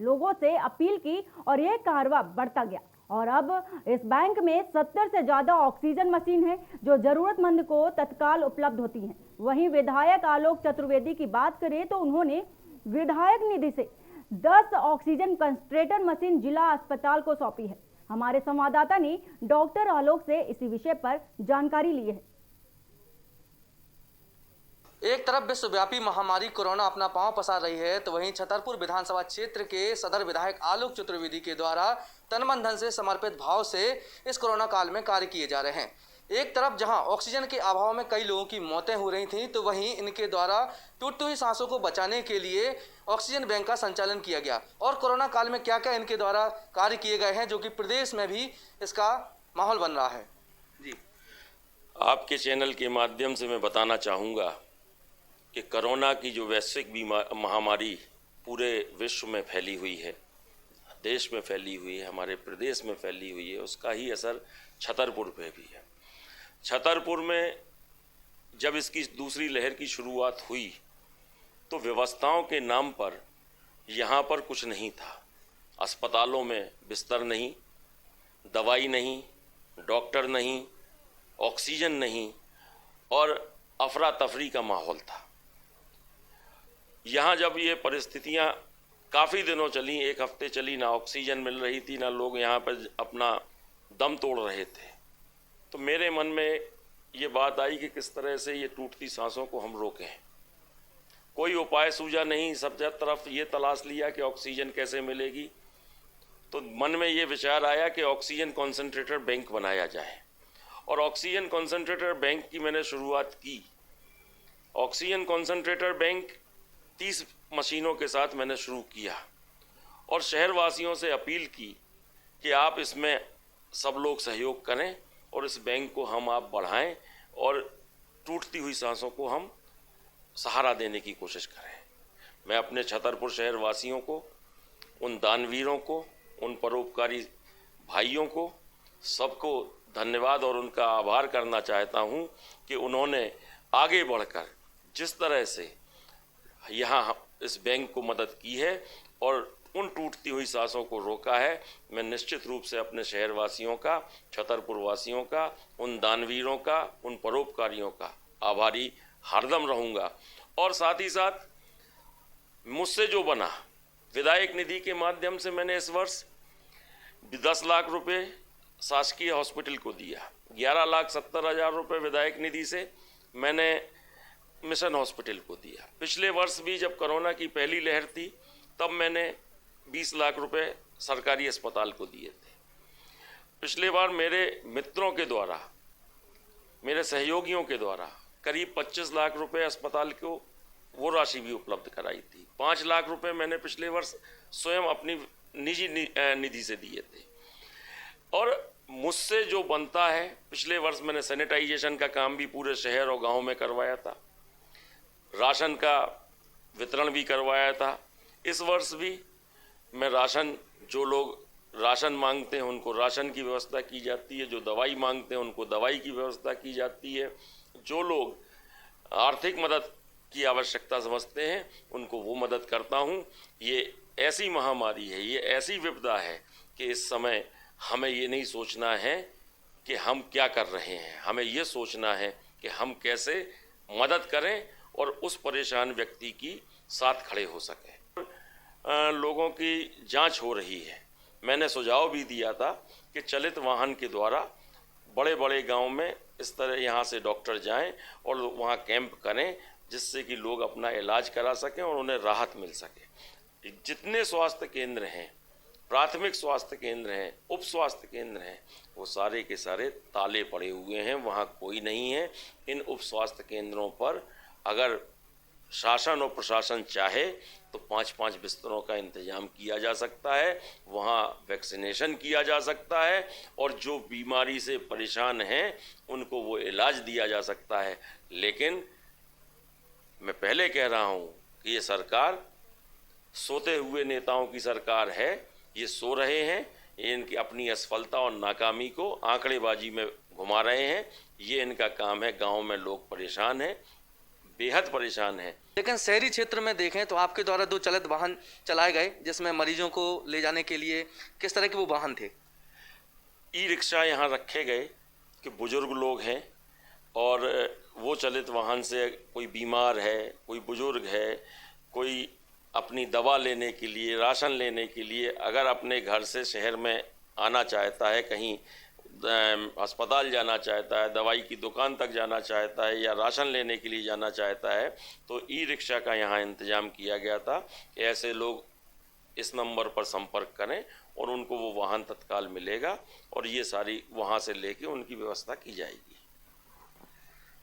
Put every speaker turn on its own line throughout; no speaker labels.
लोगों से अपील की और यह कारवा बढ़ता गया और अब इस बैंक में 70 से ज्यादा ऑक्सीजन मशीन है जो जरूरतमंद को तत्काल उपलब्ध होती हैं। वहीं विधायक आलोक चतुर्वेदी की बात करें तो उन्होंने विधायक निधि से 10 ऑक्सीजन कंसंट्रेटर मशीन जिला अस्पताल को सौंपी है। हमारे संवाददाता ने डॉक्टर आलोक से इसी विषय पर जानकारी ली है।
एक तरफ विश्वव्यापी महामारी कोरोना अपना पांव पसार रही है तो वहीं छतरपुर विधानसभा क्षेत्र के सदर विधायक आलोक चतुर्वेदी के द्वारा तन मन धन से समर्पित भाव से इस कोरोना काल में कार्य किए जा रहे हैं। एक तरफ जहां ऑक्सीजन के अभाव में कई लोगों की मौतें हो रही थीं तो वहीं इनके द्वारा टूटती हुई सांसों को बचाने के लिए ऑक्सीजन बैंक का संचालन किया गया और कोरोना काल में क्या क्या इनके द्वारा कार्य किए गए हैं जो कि प्रदेश में भी इसका माहौल बन रहा है। जी,
आपके चैनल के माध्यम से मैं बताना चाहूँगा कि कोरोना की जो वैश्विक महामारी पूरे विश्व में फैली हुई है, देश में फैली हुई है, हमारे प्रदेश में फैली हुई है, उसका ही असर छतरपुर पे भी है। छतरपुर में जब इसकी दूसरी लहर की शुरुआत हुई तो व्यवस्थाओं के नाम पर यहाँ पर कुछ नहीं था। अस्पतालों में बिस्तर नहीं, दवाई नहीं, डॉक्टर नहीं, ऑक्सीजन नहीं और अफरा तफरी का माहौल था। यहाँ जब ये परिस्थितियाँ काफ़ी दिनों चली, एक हफ्ते चली, ना ऑक्सीजन मिल रही थी, ना लोग यहाँ पर अपना दम तोड़ रहे थे, तो मेरे मन में ये बात आई कि किस तरह से ये टूटती सांसों को हम रोकें। कोई उपाय सूझा नहीं, सब तरफ ये तलाश लिया कि ऑक्सीजन कैसे मिलेगी, तो मन में ये विचार आया कि ऑक्सीजन कॉन्सेंट्रेटर बैंक बनाया जाए और ऑक्सीजन कॉन्सेंट्रेटर बैंक की मैंने शुरुआत की। ऑक्सीजन कॉन्सेंट्रेटर बैंक 30 मशीनों के साथ मैंने शुरू किया और शहरवासियों से अपील की कि आप इसमें सब लोग सहयोग करें और इस बैंक को हम आप बढ़ाएं और टूटती हुई सांसों को हम सहारा देने की कोशिश करें। मैं अपने छतरपुर शहर वासियों को, उन दानवीरों को, उन परोपकारी भाइयों को, सबको धन्यवाद और उनका आभार करना चाहता हूं कि उन्होंने आगे बढ़कर जिस तरह से यहाँ इस बैंक को मदद की है और उन टूटती हुई सांसों को रोका है। मैं निश्चित रूप से अपने शहरवासियों का, छतरपुर वासियों का, उन दानवीरों का, उन परोपकारियों का आभारी हरदम रहूँगा। और साथ ही साथ मुझसे जो बना, विधायक निधि के माध्यम से मैंने इस वर्ष 10 लाख रुपए शासकीय हॉस्पिटल को दिया, 11,70,000 रुपये विधायक निधि से मैंने मिशन हॉस्पिटल को दिया। पिछले वर्ष भी जब कोरोना की पहली लहर थी तब मैंने 20 लाख रुपए सरकारी अस्पताल को दिए थे। पिछले बार मेरे मित्रों के द्वारा, मेरे सहयोगियों के द्वारा करीब 25 लाख रुपए अस्पताल को वो राशि भी उपलब्ध कराई थी। 5 लाख रुपए मैंने पिछले वर्ष स्वयं अपनी निजी निधि से दिए थे। और मुझसे जो बनता है, पिछले वर्ष मैंने सैनिटाइजेशन का काम भी पूरे शहर और गांव में करवाया था, राशन का वितरण भी करवाया था। इस वर्ष भी मैं राशन, जो लोग राशन मांगते हैं उनको राशन की व्यवस्था की जाती है, जो दवाई मांगते हैं उनको दवाई की व्यवस्था की जाती है, जो लोग आर्थिक मदद की आवश्यकता समझते हैं उनको वो मदद करता हूँ। ये ऐसी महामारी है, ये ऐसी विपदा है कि इस समय हमें ये नहीं सोचना है कि हम क्या कर रहे हैं, हमें ये सोचना है कि हम कैसे मदद करें और उस परेशान व्यक्ति की साथ खड़े हो सकें। लोगों की जांच हो रही है। मैंने सुझाव भी दिया था कि चलित वाहन के द्वारा बड़े बड़े गांव में इस तरह यहाँ से डॉक्टर जाएं और वहाँ कैंप करें जिससे कि लोग अपना इलाज करा सकें और उन्हें राहत मिल सके। जितने स्वास्थ्य केंद्र हैं, प्राथमिक स्वास्थ्य केंद्र हैं, उप स्वास्थ्य केंद्र हैं, वो सारे के सारे ताले पड़े हुए हैं, वहाँ कोई नहीं है। इन उप स्वास्थ्य केंद्रों पर अगर शासन और प्रशासन चाहे तो 5-5 बिस्तरों का इंतजाम किया जा सकता है, वहाँ वैक्सीनेशन किया जा सकता है और जो बीमारी से परेशान हैं उनको वो इलाज दिया जा सकता है। लेकिन मैं पहले कह रहा हूँ कि ये सरकार सोते हुए नेताओं की सरकार है। ये सो रहे हैं, ये इनकी अपनी असफलता और नाकामी को आंकड़ेबाजी में घुमा रहे हैं। ये इनका काम है। गांव में लोग परेशान हैं, बेहद परेशान हैं।
लेकिन शहरी क्षेत्र में देखें तो आपके द्वारा 2 चलित वाहन चलाए गए, जिसमें मरीजों को ले जाने के लिए किस तरह के वो वाहन थे?
ई रिक्शा यहाँ रखे गए कि बुजुर्ग लोग हैं और वो चलित वाहन से कोई बीमार है, कोई बुजुर्ग है, कोई अपनी दवा लेने के लिए, राशन लेने के लिए अगर अपने घर से शहर में आना चाहता है, कहीं अस्पताल जाना चाहता है, दवाई की दुकान तक जाना चाहता है या राशन लेने के लिए जाना चाहता है, तो ई रिक्शा का यहाँ इंतज़ाम किया गया था कि ऐसे लोग इस नंबर पर संपर्क करें और उनको वो वाहन तत्काल मिलेगा और ये सारी वहाँ से लेके उनकी व्यवस्था की जाएगी।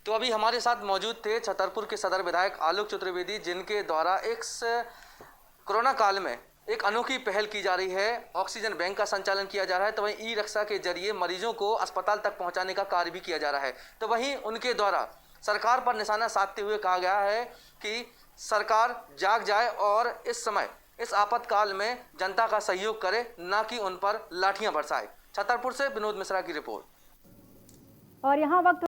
तो अभी हमारे साथ मौजूद थे छतरपुर के सदर विधायक आलोक चतुर्वेदी, जिनके द्वारा इस कोरोना काल में एक अनोखी पहल की जा रही है। ऑक्सीजन बैंक का संचालन किया जा रहा है, तो वहीं ई रिक्शा के जरिए मरीजों को अस्पताल तक पहुंचाने का कार्य भी किया जा रहा है। तो वहीं उनके द्वारा सरकार पर निशाना साधते हुए कहा गया है कि सरकार जाग जाए और इस समय इस आपातकाल में जनता का सहयोग करे, ना कि उन पर लाठियां बरसाए। छतरपुर से विनोद मिश्रा की रिपोर्ट।
और यहाँ वक्त